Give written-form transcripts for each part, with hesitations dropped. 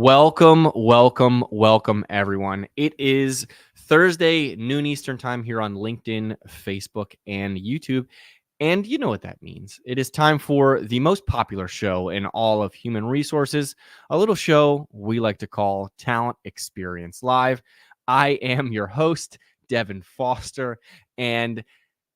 Welcome, everyone. It is Thursday, noon Eastern time here on LinkedIn, Facebook, and YouTube. And you know what that means. It is time for the most popular show in all of human resources, a little show we like to call Talent Experience Live. I am your host, Devin Foster, and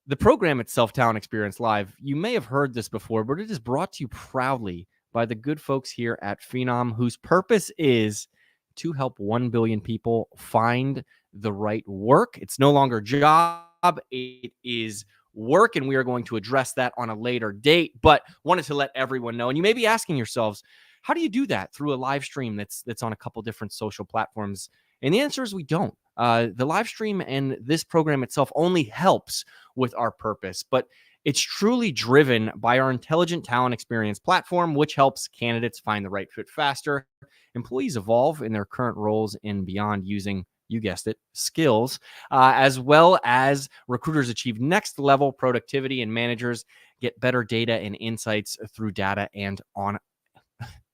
the program itself, Talent Experience Live, you may have heard this before, but it is brought to you proudly by the good folks here at Phenom, whose purpose is to help 1 billion people find the right work. It's no longer job, it is work, and we are going to address that on a later date, but wanted to let everyone know. And you may be asking yourselves, how do you do that through a live stream that's on a couple different social platforms? And the answer is we don't. The live stream and this program itself only helps with our purpose, but it's truly driven by our intelligent talent experience platform, which helps candidates find the right fit faster, employees evolve in their current roles and beyond using, you guessed it, skills, as well as recruiters achieve next level productivity and managers get better data and insights through data and on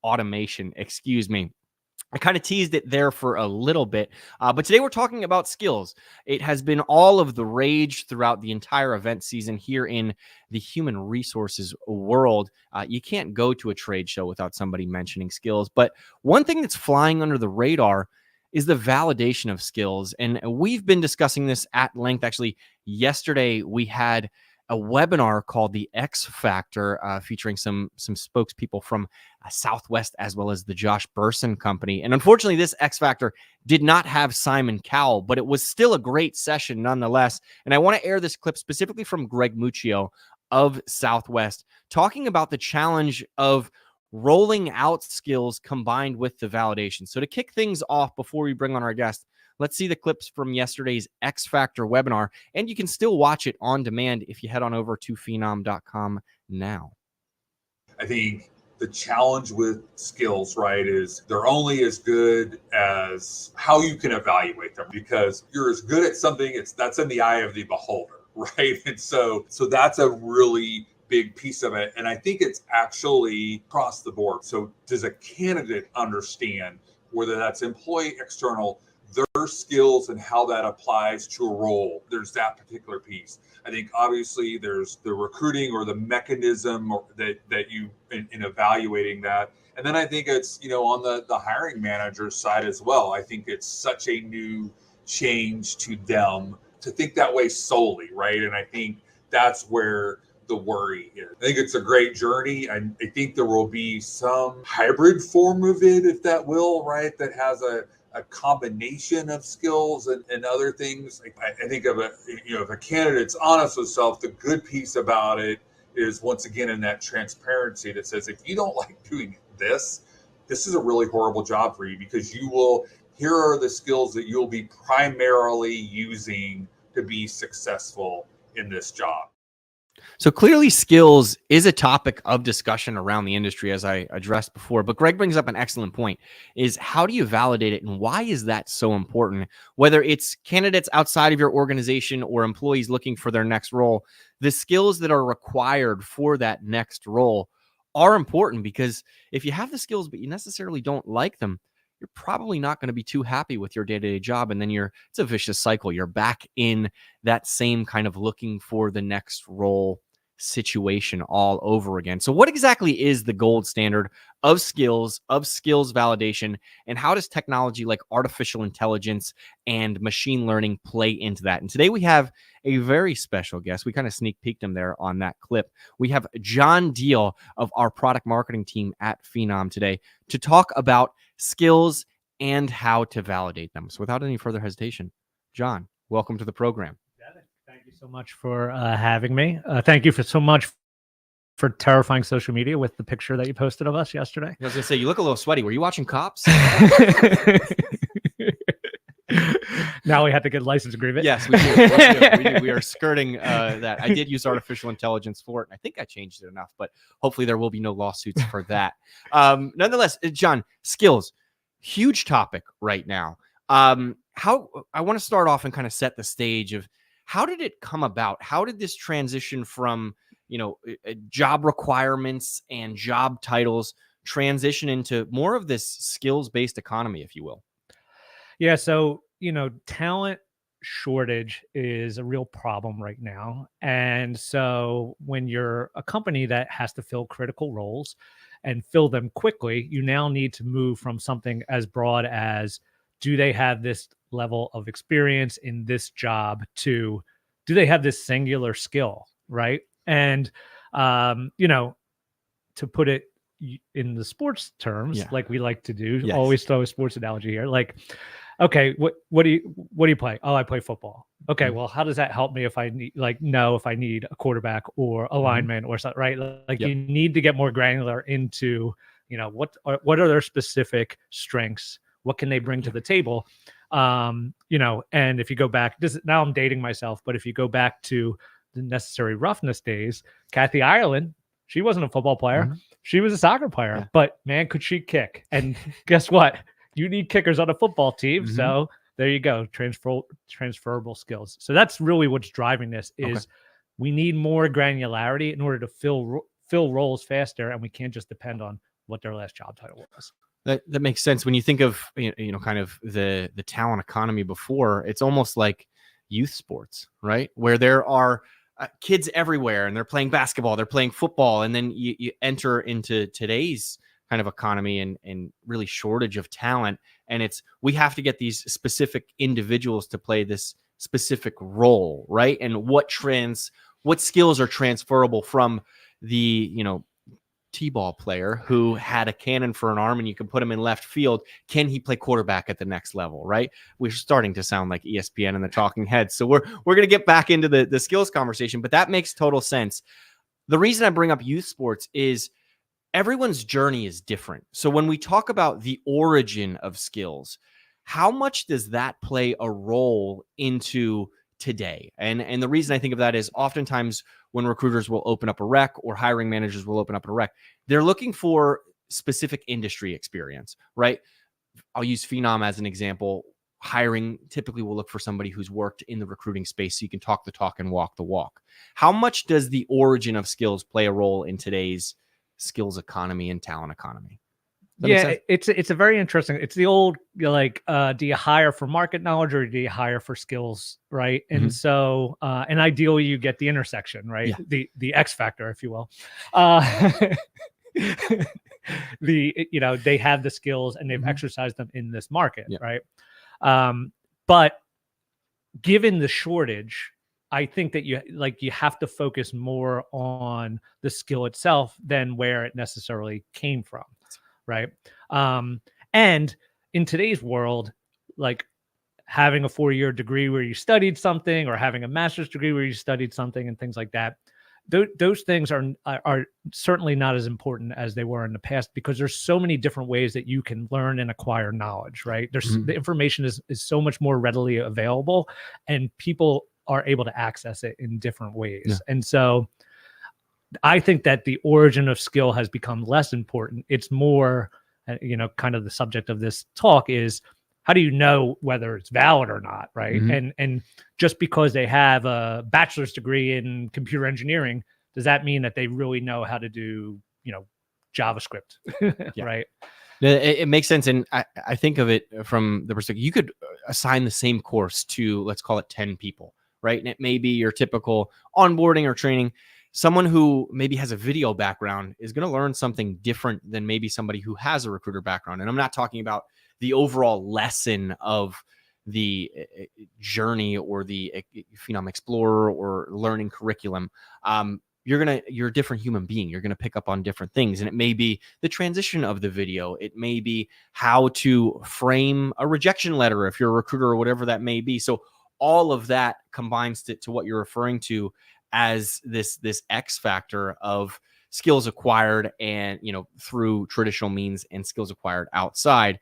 automation. Excuse me. I kind of teased it there for a little bit, but today we're talking about skills. It has been all of the rage throughout the entire event season here in the human resources world. You can't go to a trade show without somebody mentioning skills, but one thing that's flying under the radar is the validation of skills. And we've been discussing this at length. Actually, yesterday we had a webinar called the X Factor, featuring some spokespeople from Southwest as well as the Josh Burson company. And unfortunately, this X Factor did not have Simon Cowell, but it was still a great session nonetheless. And I want to air this clip specifically from Greg Muccio of Southwest, talking about the challenge of rolling out skills combined with the validation. So to kick things off before we bring on our guest, let's see the clips from yesterday's X Factor webinar, and you can still watch it on demand if you head on over to phenom.com now. I think the challenge with skills, right, is they're only as good as how you can evaluate them, because you're as good at something, that's in the eye of the beholder, right? And so that's a really big piece of it. And I think it's actually across the board. So does a candidate understand, whether that's employee, external, their skills and how that applies to a role? There's that particular piece. I think obviously there's the recruiting or the mechanism that you in evaluating that. And then I think it's, on the hiring manager side as well. I think it's such a new change to them to think that way solely, right? And I think that's where the worry is. I think it's a great journey. I think there will be some hybrid form of it, if that will, right? That has a combination of skills and other things. I think if a candidate's honest with self, the good piece about it is, once again, in that transparency that says, if you don't like doing this is a really horrible job for you, because here are the skills that you'll be primarily using to be successful in this job. So clearly skills is a topic of discussion around the industry, as I addressed before. But Greg brings up an excellent point, is how do you validate it, and why is that so important? Whether it's candidates outside of your organization or employees looking for their next role, the skills that are required for that next role are important, because if you have the skills but you necessarily don't like them, you're probably not going to be too happy with your day-to-day job. And then it's a vicious cycle. You're back in that same kind of looking for the next role situation all over again. So what exactly is the gold standard of skills validation, and how does technology like artificial intelligence and machine learning play into that? And today we have a very special guest. We kind of sneak peeked him there on that clip. We have John Deal of our product marketing team at Phenom today to talk about skills and how to validate them. So without any further hesitation, John, welcome to the program. Thank you so much for having me. Thank you so much for terrifying social media with the picture that you posted of us yesterday. I was going to say, you look a little sweaty. Were you watching Cops? Now we have to get a license agreement. Yes, we do. We are skirting that. I did use artificial intelligence for it, and I think I changed it enough, but hopefully there will be no lawsuits for that. Nonetheless, John, skills, huge topic right now. How I want to start off and kind of set the stage of, how did it come about? How did this transition from, job requirements and job titles transition into more of this skills-based economy, if you will? Yeah. So, talent shortage is a real problem right now. And so when you're a company that has to fill critical roles and fill them quickly, you now need to move from something as broad as, do they have this level of experience in this job, to, do they have this singular skill, right? And to put it in the sports terms, Yeah. like we like to do, Yes. always throw a sports analogy here. Like, okay, what do you play? Oh, I play football. Okay, Mhm. well, how does that help me if I need, if I need a quarterback or a lineman or something, right? Like, Yep. you need to get more granular into, what are their specific strengths? What can they bring to the table? And if you go back, now I'm dating myself, but if you go back to the Necessary Roughness days, Kathy Ireland, she wasn't a football player. Mhm. She was a soccer player, Yeah. but man, could she kick. And guess what? You need kickers on a football team. Mhm. So there you go. Transferable skills. So that's really what's driving this is we need more granularity in order to fill roles faster. And we can't just depend on what their last job title was. That makes sense. When you think of, kind of the talent economy before, it's almost like youth sports, right? Where there are kids everywhere and they're playing basketball, they're playing football. And then you enter into today's kind of economy and really shortage of talent. And we have to get these specific individuals to play this specific role, right? And what skills are transferable from the, T-ball player who had a cannon for an arm and you can put him in left field. Can he play quarterback at the next level, right? We're starting to sound like ESPN and the talking heads. So we're going to get back into the skills conversation, but that makes total sense. The reason I bring up youth sports is everyone's journey is different. So when we talk about the origin of skills, how much does that play a role into today? And the reason I think of that is oftentimes when recruiters will open up a rec or hiring managers will open up a rec, they're looking for specific industry experience, right? I'll use Phenom as an example. Hiring typically will look for somebody who's worked in the recruiting space so you can talk the talk and walk the walk. How much does the origin of skills play a role in today's skills economy and talent economy? Yeah, it's a very interesting. It's the old, do you hire for market knowledge or do you hire for skills, right? And so, and ideally, you get the intersection, right? Yeah. The X factor, if you will. They have the skills and they've exercised them in this market, right? But given the shortage, I think that you have to focus more on the skill itself than where it necessarily came from. Right. And in today's world, like having a 4-year degree where you studied something or having a master's degree where you studied something and things like that, those things are certainly not as important as they were in the past because there's so many different ways that you can learn and acquire knowledge, right? The information is so much more readily available and people are able to access it in different ways. Yeah. And so I think that the origin of skill has become less important. It's more, kind of the subject of this talk is how do you know whether it's valid or not, right? And just because they have a bachelor's degree in computer engineering, does that mean that they really know how to do, JavaScript, right? It makes sense. And I think of it from the perspective, you could assign the same course to, let's call it 10 people, right? And it may be your typical onboarding or training. Someone who maybe has a video background is going to learn something different than maybe somebody who has a recruiter background. And I'm not talking about the overall lesson of the journey or the Phenom Explorer or learning curriculum. You're a different human being. You're going to pick up on different things. And it may be the transition of the video. It may be how to frame a rejection letter if you're a recruiter or whatever that may be. So all of that combines to what you're referring to as this X factor of skills acquired and, through traditional means and skills acquired outside.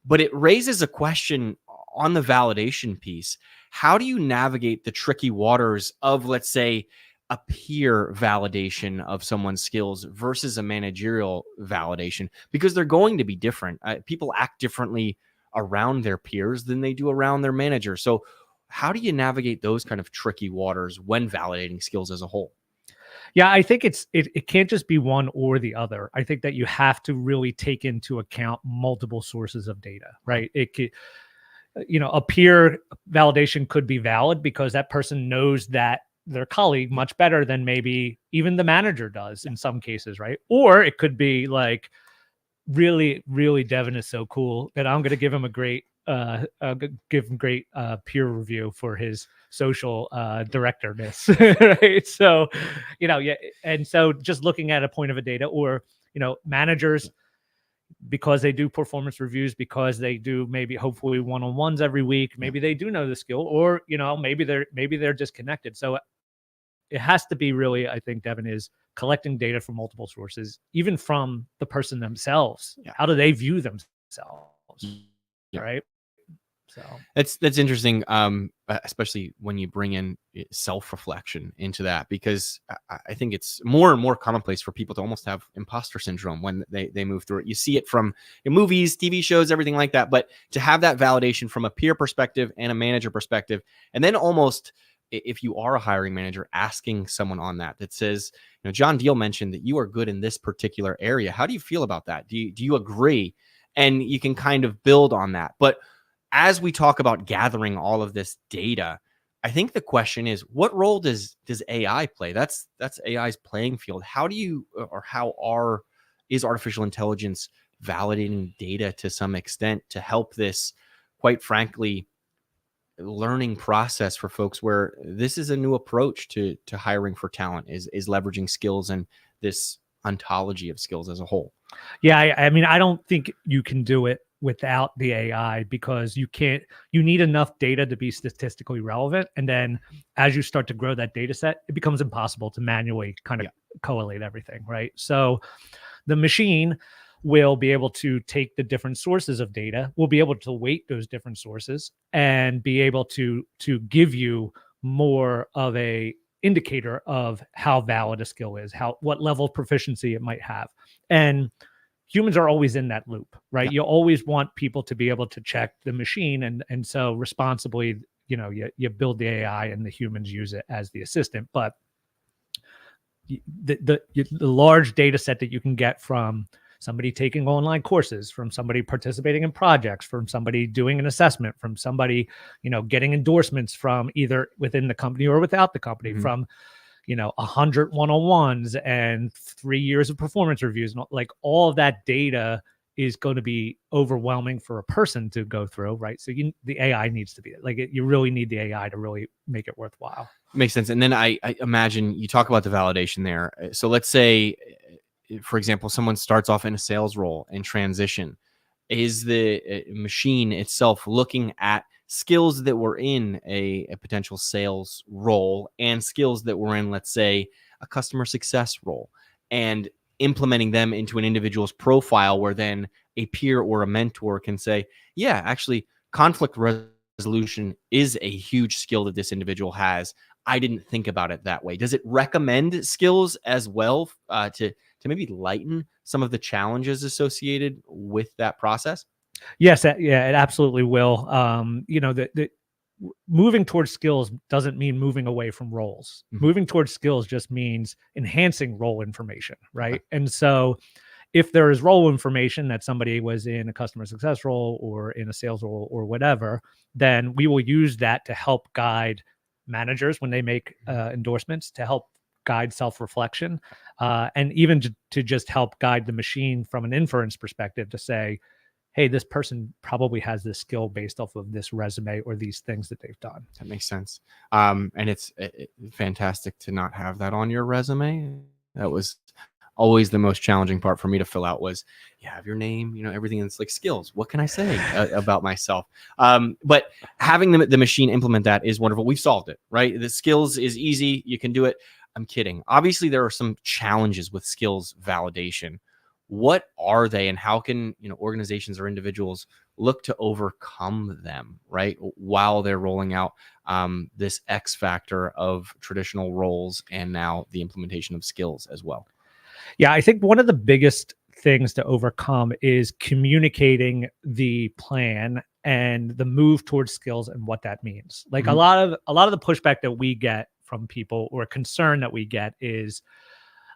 But it raises a question on the validation piece. How do you navigate the tricky waters of, let's say, a peer validation of someone's skills versus a managerial validation? Because they're going to be different. People act differently around their peers than they do around their manager. So how do you navigate those kind of tricky waters when validating skills as a whole? Yeah, I think it can't just be one or the other. I think that you have to really take into account multiple sources of data, right? It could, a peer validation could be valid because that person knows that their colleague much better than maybe even the manager does in some cases, right? Or it could be like, really, really, Devin is so cool that I'm going to give him a great peer review for his social directorness, right? So, yeah, and so just looking at a point of a data, or managers, because they do performance reviews, because they do maybe hopefully one-on-ones every week, maybe they do know the skill, or maybe they're disconnected. So it has to be really, I think, Devin, is collecting data from multiple sources, even from the person themselves. Yeah. How do they view themselves? Yeah. Right. So that's interesting, especially when you bring in self-reflection into that, because I think it's more and more commonplace for people to almost have imposter syndrome when they move through it. You see it from movies, TV shows, everything like that. But to have that validation from a peer perspective and a manager perspective, and then almost, if you are a hiring manager, asking someone on that says, John Deal mentioned that you are good in this particular area. How do you feel about that? Do you agree? And you can kind of build on that. But as we talk about gathering all of this data, I think the question is, what role does AI play? That's AI's playing field. How do you, or is artificial intelligence validating data to some extent to help this, quite frankly, learning process for folks, where this is a new approach to hiring for talent, is leveraging skills and this ontology of skills as a whole? Yeah, I mean, I don't think you can do it without the AI, because you need enough data to be statistically relevant. And then as you start to grow that data set, it becomes impossible to manually kind of collate everything, right? So the machine will be able to take the different sources of data, will be able to weight those different sources, and be able to give you more of a indicator of how valid a skill is, what level of proficiency it might have. And humans are always in that loop, right? Yeah. You always want people to be able to check the machine, and so responsibly, you build the AI and the humans use it as the assistant. But the large data set that you can get from somebody taking online courses, from somebody participating in projects, from somebody doing an assessment, from somebody, getting endorsements from either within the company or without the company, from 100 one-on-ones and 3 years of performance reviews, and like all of that data is going to be overwhelming for a person to go through, right? So the AI needs to be like, you really need the AI to really make it worthwhile. Makes sense. And then I imagine you talk about the validation there. So let's say, for example, someone starts off in a sales role and transition. Is the machine itself looking at skills that were in a potential sales role and skills that were in, let's say, a customer success role, and implementing them into an individual's profile, where then a peer or a mentor can say, yeah, actually, conflict resolution is a huge skill that this individual has. I didn't think about it that way. Does it recommend skills as well to maybe lighten some of the challenges associated with that process? Yes, yeah, it absolutely will. Moving towards skills doesn't mean moving away from roles. Mm-hmm. Moving towards skills just means enhancing role information, right? Okay. And so if there is role information that somebody was in a customer success role or in a sales role or whatever, then we will use that to help guide managers when they make endorsements, to help guide self-reflection, and even to just help guide the machine from an inference perspective to say, hey, this person probably has this skill based off of this resume or these things that they've done. That makes sense. And it's fantastic to not have that on your resume. That was always the most challenging part for me to fill out, was you have your name, everything that's like skills. What can I say about myself? But having the machine implement that is wonderful. We've solved it, right? The skills is easy. You can do it. I'm kidding. Obviously, there are some challenges with skills validation. What are they, and how can organizations or individuals look to overcome them, right, while they're rolling out this X factor of traditional roles and now the implementation of skills as well? Yeah, I think one of the biggest things to overcome is communicating the plan and the move towards skills and what that means. Like a lot of the pushback that we get from people, or a concern that we get is,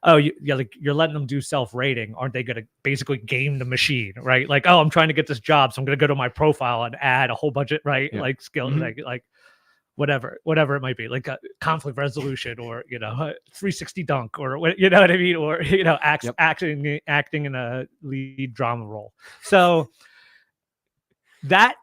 oh, you're letting them do self-rating. Aren't they going to basically game the machine, right? Like, oh, I'm trying to get this job, so I'm going to go to my profile and add a whole bunch of, right, like skill, like whatever it might be, like a conflict resolution, or 360 dunk, or what, you know what I mean, or acting in a lead drama role. So that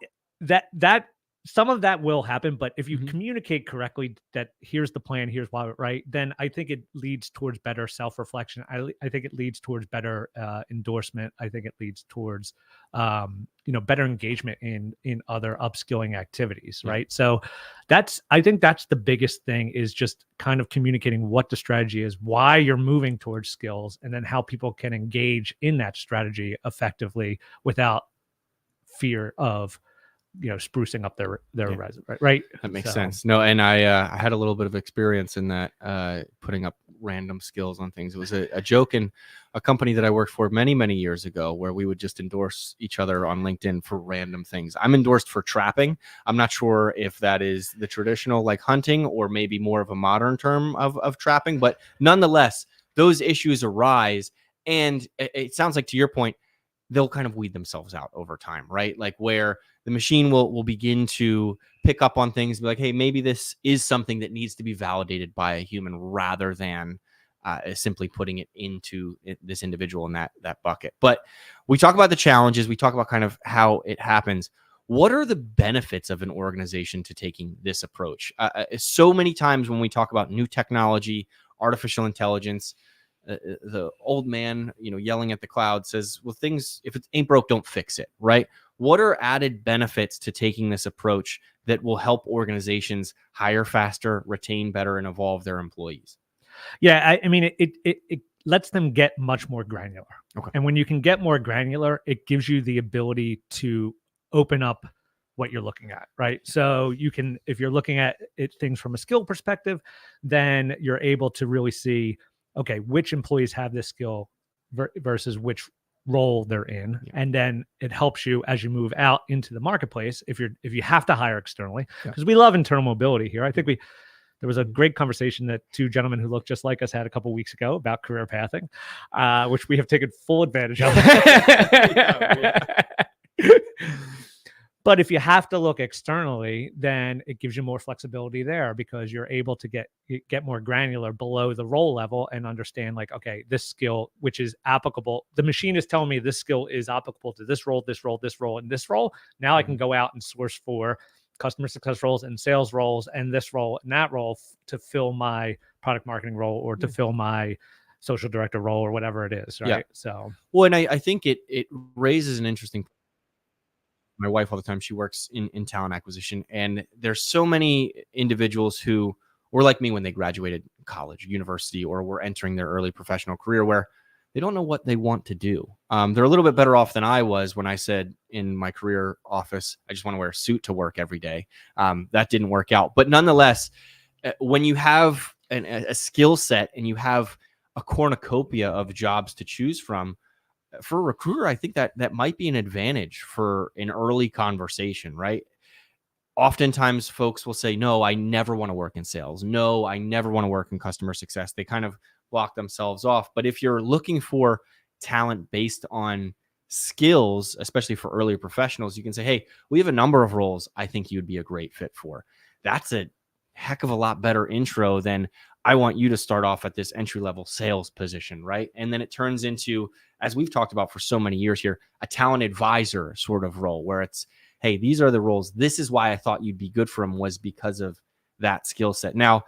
some of that will happen, but if you communicate correctly that here's the plan, here's why, right, then I think it leads towards better self-reflection. I think it leads towards better endorsement. I think it leads towards better engagement in other upskilling activities, right? So I think that's the biggest thing, is just kind of communicating what the strategy is, why you're moving towards skills, and then how people can engage in that strategy effectively without fear of sprucing up their resume, right? That makes sense. No, and I had a little bit of experience in that, putting up random skills on things. It was a joke in a company that I worked for many years ago, where we would just endorse each other on LinkedIn for random things. I'm endorsed for trapping. I'm not sure if that is the traditional like hunting, or maybe more of a modern term of trapping, but nonetheless, those issues arise, and it sounds like, to your point, they'll kind of weed themselves out over time, right? Like where the machine will begin to pick up on things, be like, hey, maybe this is something that needs to be validated by a human, rather than simply putting it into this individual in that bucket. But we talk about the challenges. We talk about kind of how it happens. What are the benefits of an organization to taking this approach? So many times when we talk about new technology, artificial intelligence, the old man, yelling at the cloud says, well, things, if it ain't broke, don't fix it, right? What are added benefits to taking this approach that will help organizations hire faster, retain better, and evolve their employees? Yeah, I mean, it lets them get much more granular. Okay. And when you can get more granular, it gives you the ability to open up what you're looking at, right? So you can, if you're looking at things from a skill perspective, then you're able to really see, okay, which employees have this skill versus which role they're in. And then it helps you as you move out into the marketplace, if you have to hire externally, because we love internal mobility here. I think there was a great conversation that two gentlemen who look just like us had a couple of weeks ago about career pathing, which we have taken full advantage of. But if you have to look externally, then it gives you more flexibility there, because you're able to get more granular below the role level and understand, like, okay, this skill, which is applicable, the machine is telling me this skill is applicable to this role, this role, this role, and this role. Now I can go out and source for customer success roles and sales roles and this role and that role to fill my product marketing role, or to fill my social director role, or whatever it is, right? Yeah. So, well, and I think it raises an interesting. My wife all the time, she works in talent acquisition, and there's so many individuals who were like me when they graduated college, university, or were entering their early professional career, where they don't know what they want to do. They're a little bit better off than I was when I said in my career office, I just want to wear a suit to work every day. That didn't work out. But nonetheless, when you have a skill set and you have a cornucopia of jobs to choose from, for a recruiter, I think that might be an advantage for an early conversation, right? Oftentimes folks will say, no, I never want to work in sales. No, I never want to work in customer success. They kind of block themselves off. But if you're looking for talent based on skills, especially for earlier professionals, you can say, hey, we have a number of roles I think you'd be a great fit for. That's a heck of a lot better intro than I want you to start off at this entry-level sales position, right? And then it turns into, as we've talked about for so many years here, a talent advisor sort of role, where it's, hey, these are the roles. This is why I thought you'd be good for them, was because of that skill set. Now,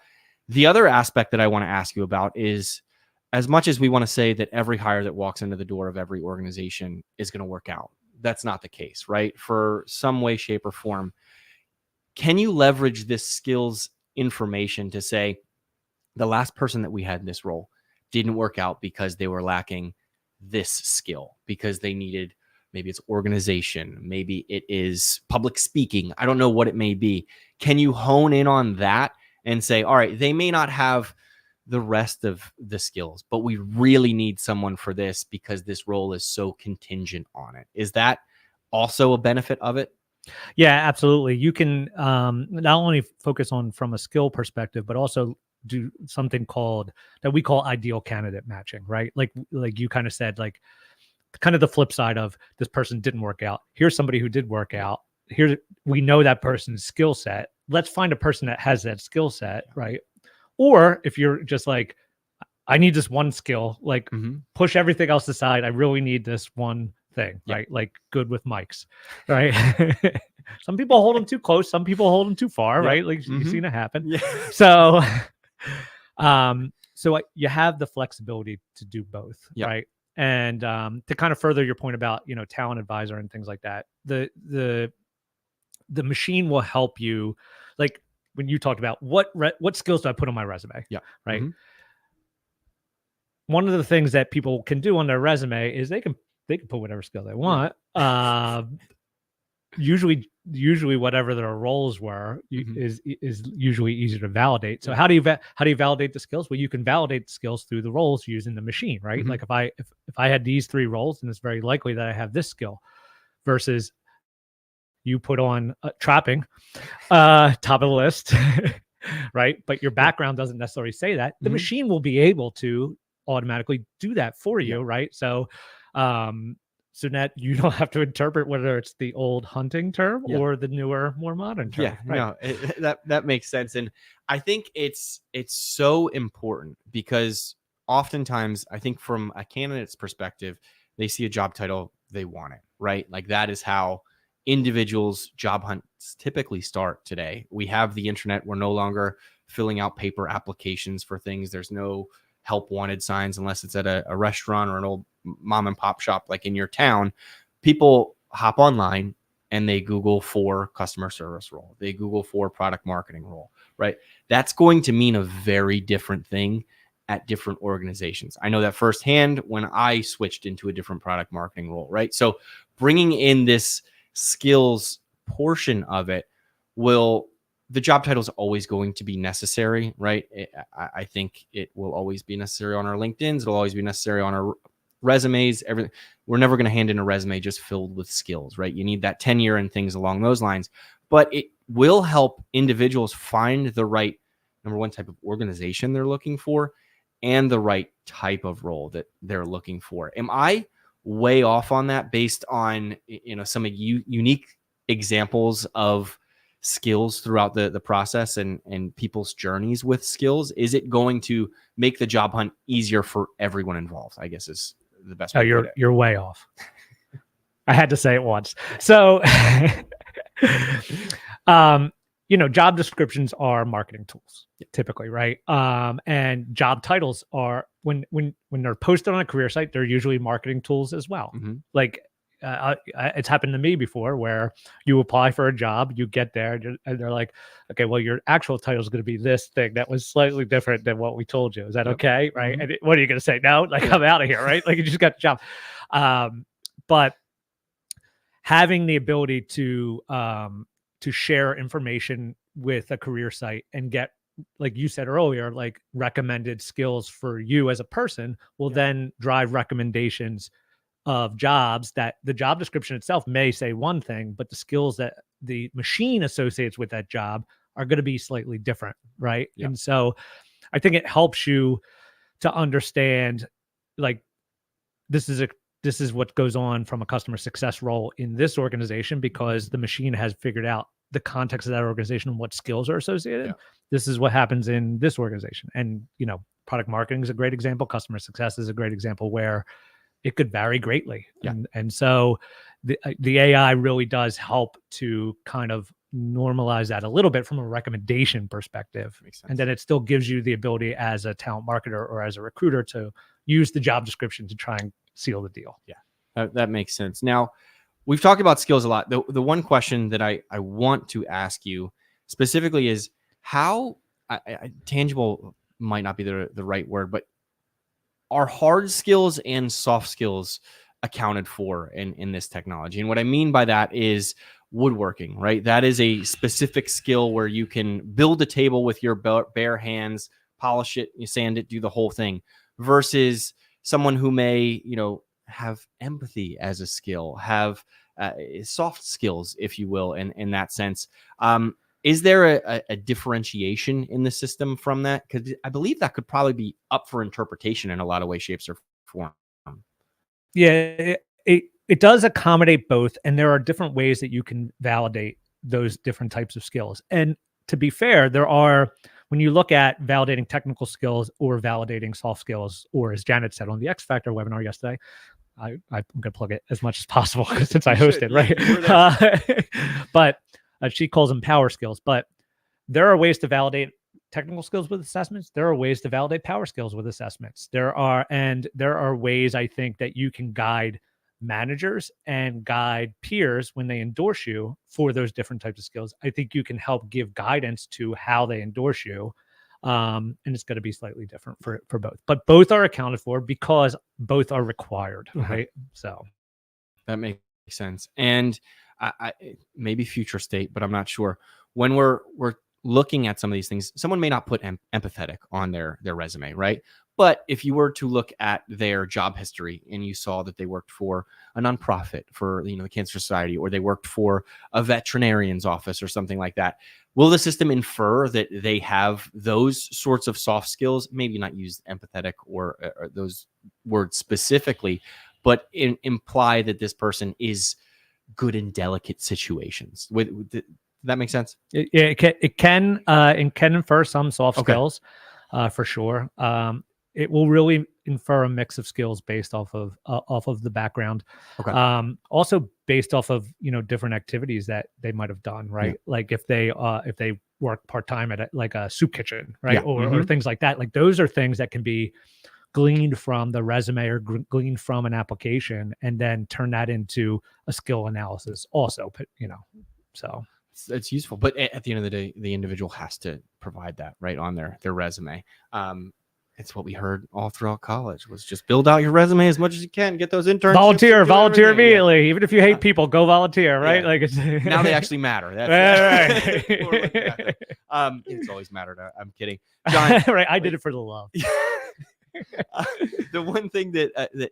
the other aspect that I want to ask you about is, as much as we want to say that every hire that walks into the door of every organization is going to work out, that's not the case, right? For some way, shape, or form, can you leverage this skills information to say, the last person that we had in this role didn't work out because they were lacking this skill, because they needed, maybe it's organization, maybe it is public speaking, I don't know what it may be. Can you hone in on that and say, all right, they may not have the rest of the skills, but we really need someone for this because this role is so contingent on it? Is that also a benefit of it? Yeah, absolutely. You can not only focus on from a skill perspective, but also do something that we call ideal candidate matching, right? Like you kind of said, like kind of the flip side of this person didn't work out. Here's somebody who did work out. Here we know that person's skill set. Let's find a person that has that skill set, right? Or if you're just like, I need this one skill, like push everything else aside. I really need this one thing, right? Like good with mics, right? Some people hold them too close. Some people hold them too far, right? Like you've seen it happen. Yeah. So, you have the flexibility to do both, right? And to kind of further your point about, you know, talent advisor and things like that, the machine will help you. Like when you talked about what skills do I put on my resume? Yeah. Right. One of the things that people can do on their resume is they can put whatever skill they want. Usually whatever their roles were is usually easier to validate. So how do you validate the skills? Well, you can validate the skills through the roles using the machine, right? Like if I had these 3 roles, and it's very likely that I have this skill, versus you put on trapping, top of the list, right? But your background doesn't necessarily say that. The machine will be able to automatically do that for you, right? So so that you don't have to interpret whether it's the old hunting term or the newer, more modern term. Right? No, that makes sense. And I think it's so important because oftentimes I think from a candidate's perspective, they see a job title, they want it, right? Like that is how individuals' job hunts typically start today. We have the internet. We're no longer filling out paper applications for things. There's no help wanted signs unless it's at a restaurant or an old mom and pop shop like in your town. People hop online and they Google for customer service role. They Google for product marketing role, right? That's going to mean a very different thing at different organizations. I know that firsthand when I switched into a different product marketing role, right? So bringing in this skills portion of it the job title is always going to be necessary, right? I think it will always be necessary on our LinkedIn's. It'll always be necessary on our resumes. Everything. We're never going to hand in a resume just filled with skills, right? You need that tenure and things along those lines. But it will help individuals find the right, number one, type of organization they're looking for and the right type of role that they're looking for. Am I way off on that based on, you know, some unique examples of skills throughout the process and people's journeys with skills? Is it going to make the job hunt easier for everyone involved, I guess is the best way to put it. You're way off. I had to say it once. So you know, job descriptions are marketing tools typically, right? And job titles are when they're posted on a career site, they're usually marketing tools as well. Like it's happened to me before where you apply for a job, you get there and they're like, okay, well, your actual title is going to be this thing that was slightly different than what we told you. Is that okay? Right. And what are you going to say? No, like I'm out of here. Right. Like you just got the job. But having the ability to share information with a career site and get, like you said earlier, like recommended skills for you as a person will then drive recommendations of jobs that the job description itself may say one thing, but the skills that the machine associates with that job are going to be slightly different, right? And so I think it helps you to understand, like, this is what goes on from a customer success role in this organization because the machine has figured out the context of that organization and what skills are associated. This is what happens in this organization. And, you know, product marketing is a great example. Customer success is a great example where it could vary greatly. And so the AI really does help to kind of normalize that a little bit from a recommendation perspective. And then it still gives you the ability as a talent marketer or as a recruiter to use the job description to try and seal the deal. That makes sense. Now, we've talked about skills a lot. The one question that I want to ask you specifically is how tangible might not be the right word, but are hard skills and soft skills accounted for in this technology? And what I mean by that is woodworking, right? That is a specific skill where you can build a table with your bare hands, polish it, you sand it, do the whole thing, versus someone who may, you know, have empathy as a skill, have soft skills, if you will, in that sense. Is there a differentiation in the system from that? Because I believe that could probably be up for interpretation in a lot of ways, shapes, or form. Yeah, it does accommodate both, and there are different ways that you can validate those different types of skills. And to be fair, there are, when you look at validating technical skills or validating soft skills, or as Janet said on the X Factor webinar yesterday, I'm going to plug it as much as possible since I hosted, right? But she calls them power skills. But there are ways to validate technical skills with assessments. There are ways to validate power skills with assessments. There are ways, I think, that you can guide managers and guide peers when they endorse you for those different types of skills. I think you can help give guidance to how they endorse you. And it's going to be slightly different for both, but both are accounted for because both are required, right? So that makes sense. And I maybe future state, but I'm not sure. When we're looking at some of these things, someone may not put empathetic on their resume, right? But if you were to look at their job history and you saw that they worked for a nonprofit, for the Cancer Society, or they worked for a veterinarian's office or something like that, will the system infer that they have those sorts of soft skills? Maybe not use empathetic or those words specifically, but imply that this person is good in delicate situations. Does that make sense? It can infer some soft skills, for sure. It will really infer a mix of skills based off of the background. Also based off of different activities that they might have done, right? Yeah. Like if they work part-time at a soup kitchen, right? Yeah. Or things like that. Like those are things that can be gleaned from the resume or gleaned from an application, and then turn that into a skill analysis also, so it's useful. But at the end of the day, the individual has to provide that right on their resume. It's what we heard all throughout college, was just build out your resume as much as you can, get those internships. Volunteer immediately. Yeah. Even if you hate people, go volunteer, right? Yeah. Like it's now they actually matter. That's right. It's always mattered. I'm kidding, John. Right, I did it for the love. The one thing that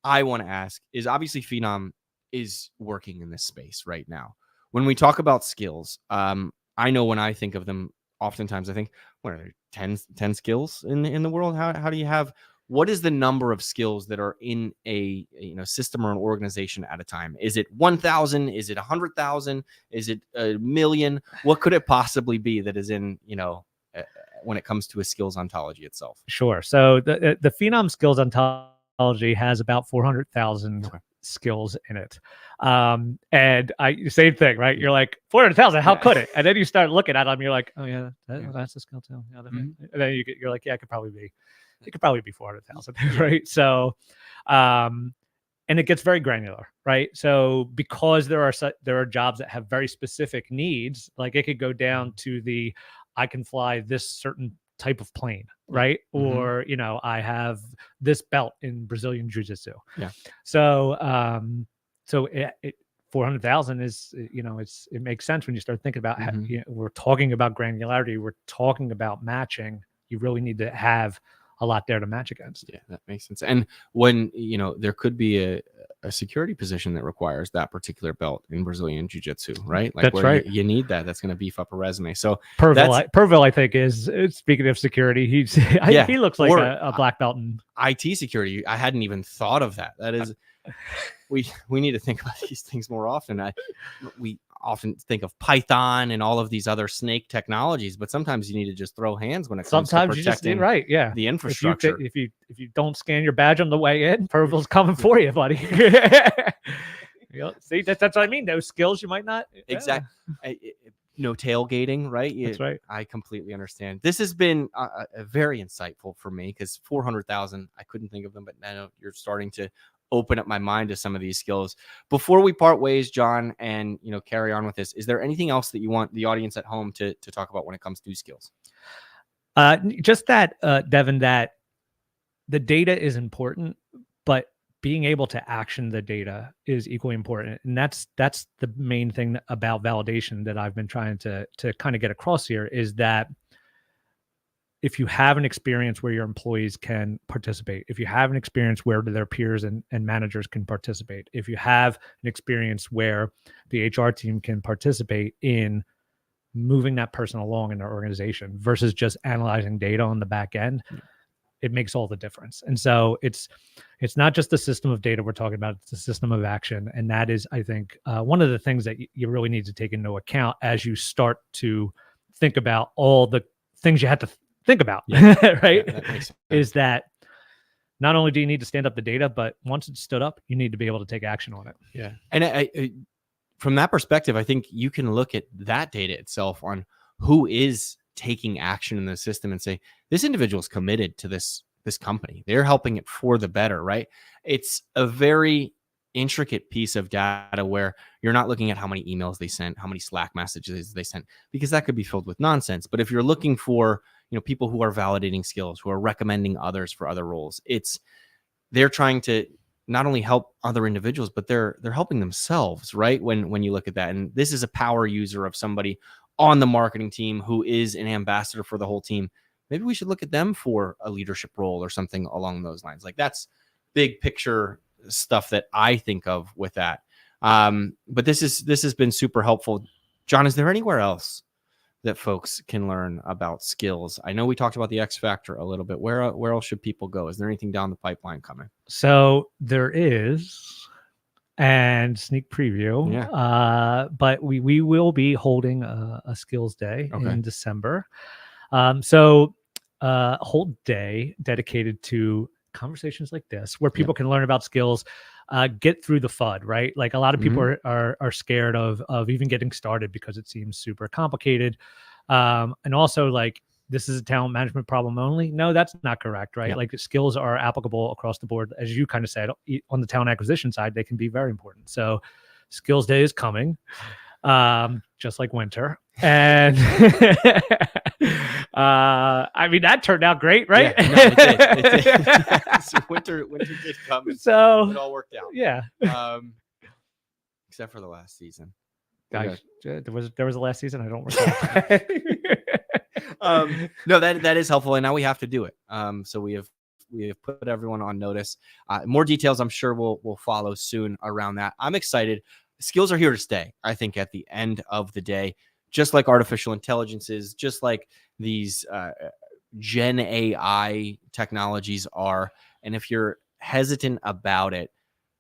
I want to ask is, obviously Phenom is working in this space right now. When we talk about skills, I know when I think of them, oftentimes I think, what are there, 10 skills in the world? How do you have, what is the number of skills that are in a system or an organization at a time? Is it 1,000? Is it 100,000? Is it a million? What could it possibly be that is in, when it comes to a skills ontology itself? Sure. So the Phenom skills ontology has about 400,000 skills in it. And same thing, right? You're like, 400,000, how could it? And then you start looking at them, you're like, oh yeah, that's a skill too. Yeah, and then you're like, yeah, it could probably be 400,000, right? So, and it gets very granular, right? So because there are jobs that have very specific needs, like it could go down to I can fly this certain type of plane, right? Or I have this belt in Brazilian jiu-jitsu. Yeah. So 400,000 is, it makes sense when you start thinking about how, we're talking about granularity, we're talking about matching. You really need to have a lot there to match against. Yeah, that makes sense. And when there could be a security position that requires that particular belt in Brazilian jiu-jitsu, right? Like, that's right. You need that's going to beef up a resume. So Perville, I think, is, speaking of security, he looks like a black belt in IT security. I hadn't even thought of that. That is, we need to think about these things more often. We often think of Python and all of these other snake technologies, but sometimes you need to just throw hands when it comes to protecting the infrastructure. If you don't scan your badge on the way in, Perville's coming for you, buddy. See, that's what I mean. Those skills you might not exactly. No tailgating, right? That's right. I completely understand. This has been a very insightful for me, because 400,000, I couldn't think of them, but now you're starting to open up my mind to some of these skills. Before we part ways, John, and carry on with this, is there anything else that you want the audience at home to talk about when it comes to skills? Just that, Devin, that the data is important, but being able to action the data is equally important. And that's the main thing about validation that I've been trying to kind of get across here, is that if you have an experience where your employees can participate, if you have an experience where their peers and managers can participate, if you have an experience where the HR team can participate in moving that person along in their organization versus just analyzing data on the back end, it makes all the difference. And so it's not just the system of data we're talking about, it's the system of action. And that is, I think, one of the things that you really need to take into account as you start to think about all the things you have to think about, right? Yeah, is that not only do you need to stand up the data, but once it's stood up, you need to be able to take action on it. Yeah. And I from that perspective, I think you can look at that data itself on who is taking action in the system and say, this individual is committed to this company. They're helping it for the better, right? It's a very intricate piece of data where you're not looking at how many emails they sent, how many Slack messages they sent, because that could be filled with nonsense. But if you're looking for, people who are validating skills, who are recommending others for other roles, they're trying to not only help other individuals, but they're helping themselves, right? When you look at that, and this is a power user of somebody on the marketing team who is an ambassador for the whole team. Maybe we should look at them for a leadership role or something along those lines. Like, that's big picture stuff that I think of with that. But this has been super helpful. John, is there anywhere else that folks can learn about skills? I know we talked about the X Factor a little bit. Where else should people go? Is there anything down the pipeline coming? So there is, and sneak preview. Yeah. But we will be holding a skills day in December. So a whole day dedicated to conversations like this, where people can learn about skills, get through the FUD, right? Like, a lot of people are scared of even getting started because it seems super complicated. And also, like, this is a talent management problem only. No, that's not correct, right? Like, skills are applicable across the board. As you kind of said, on the talent acquisition side, they can be very important. So skills day is coming, just like winter. And I mean, that turned out great, right? Yeah, no, it did. So winter did come. So it all worked out. Yeah. Except for the last season. Guys, there was a last season. I don't recall. No, that is helpful, and now we have to do it. So we have put everyone on notice. More details, I'm sure, will follow soon around that. I'm excited. Skills are here to stay. I think at the end of the day, just like artificial intelligence is, just like these Gen AI technologies are. And if you're hesitant about it,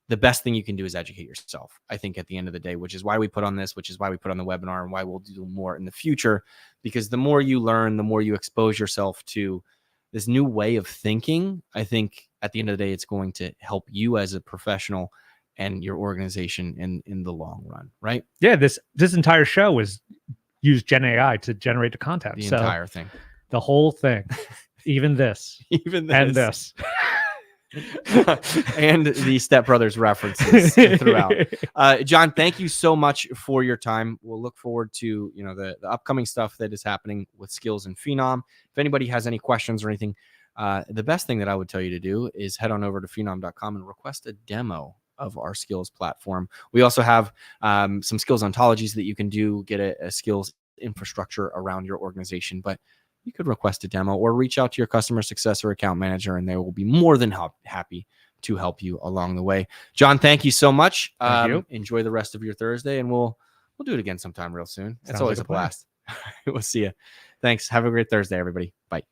the best thing you can do is educate yourself, I think, at the end of the day, which is why we put on this, which is why we put on the webinar, and why we'll do more in the future. Because the more you learn, the more you expose yourself to this new way of thinking, I think at the end of the day, it's going to help you as a professional and your organization in the long run, right? Yeah, this entire show was used Gen AI to generate the content. The entire thing. The whole thing. Even this. And this. And the Step Brothers references throughout. John, thank you so much for your time. We'll look forward to the upcoming stuff that is happening with Skills and Phenom. If anybody has any questions or anything, the best thing that I would tell you to do is head on over to phenom.com and request a demo of our skills platform. We also have some skills ontologies that you can do, get a skills infrastructure around your organization, but you could request a demo or reach out to your customer success or account manager, and they will be more than happy to help you along the way. John, thank you so much. Thank you. Enjoy the rest of your Thursday, and we'll do it again sometime real soon. It's always a blast. We'll see you. Thanks. Have a great Thursday, everybody. Bye.